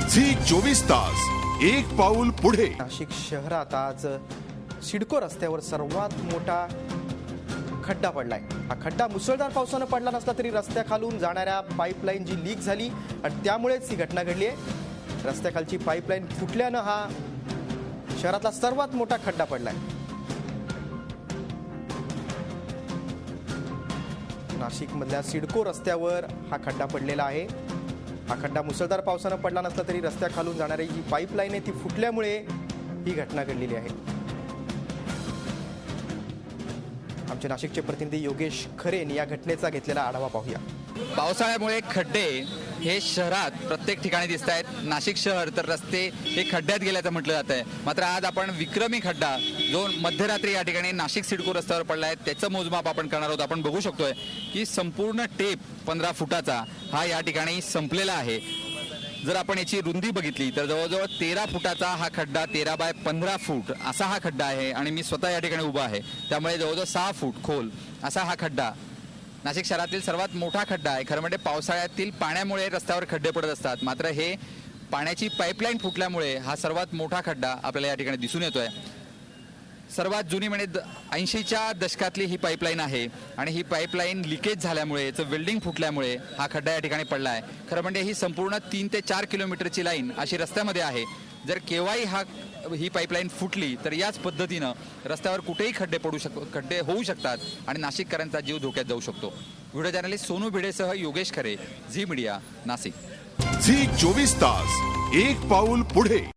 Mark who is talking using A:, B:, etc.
A: Zee 24 तास एक पाऊल पुढे।
B: नाशिक शहरात आज सिडको रस्त्यावर सर्वात मोठा खड्डा पडलाय। हा खड्डा मुसळधार पावसानं पडला नसला तरी रस्त्याखालून जाणाऱ्या पाईपलाईन जी लीक झाली आणि त्यामुळेच ही घटना घडली आहे। रस्त्याखालची पाईपलाईन फुटल्यानं हा शहरातला सर्वात मोठा खड्डा पडलाय। नाशिकमधल्या सिडको रस्त्यावर हा खड्डा पडलेला आहे। हा खड्डा मुसळधार पावसानं पडला नसला तरी रस्त्याखालून जाणारी जी पाईपलाईन आहे ती फुटल्यामुळे ही घटना घडलेली आहे। आमचे नाशिकचे प्रतिनिधी योगेश खरेन या घटनेचा घेतलेला आढावा पाहूया।
C: पावसाळ्यामुळे खड्डे हे शहरात प्रत्येक ठिकाणी दिसत आहेत। नाशिक शहर तर रस्ते हे खड्ड्यात गेल्याचं म्हटलं जात आहे। मात्र आज आपण विक्रमी खड्डा जो मध्यरात्री या ठिकाणी नाशिक सिडको रस्त्यावर पडला आहे त्याचं मोजमाप आपण करणार आहोत। आपण बघू शकतोय की संपूर्ण टेप 15 फुटाचा हा या ठिकाणी संपलेला आहे। जर आपण याची रुंदी बघितली तर जवळजवळ 13 फुटाचा हा खड्डा 13 बाय 15 फूट असा हा खड्डा आहे आणि मी स्वतः या ठिकाणी उभा आहे, त्यामुळे जवळजवळ 6 फूट खोल असा हा खड्डा नाशिक शहरातील सर्वात मोठा खड्डा आहे। खरं म्हणजे पावसाळ्यातील पाण्यामुळे रस्त्यावर खड्डे पडत असतात, मात्र हे पाण्याची पाईपलाईन फुटल्यामुळे हा सर्वात मोठा खड्डा आपल्याला या ठिकाणी दिसून येतोय। सर्वात जुनी म्हणजे 80च्या दशकातली ही पाईपलाईन आहे आणि ही पाईपलाईन लिकेज झाल्यामुळे याचं वेल्डिंग फुटल्यामुळे हा खड्डा या ठिकाणी पडला आहे। खरं म्हणजे ही संपूर्ण 3 ते 4 किलोमीटरची लाईन अशी रस्त्यामध्ये आहे। जर केव्हाही ही पाईपलाईन फुटली तर याच पद्धतीनं रस्त्यावर कुठेही खड्डे होऊ शकतात आणि नाशिककरांचा जीव धोक्यात जाऊ शकतो। व्हिडिओ जर्नलिस्ट सोनू भिडेसह योगेश खरे, झी मीडिया, नाशिक।
A: झी 24 तास एक पाऊल पुढे।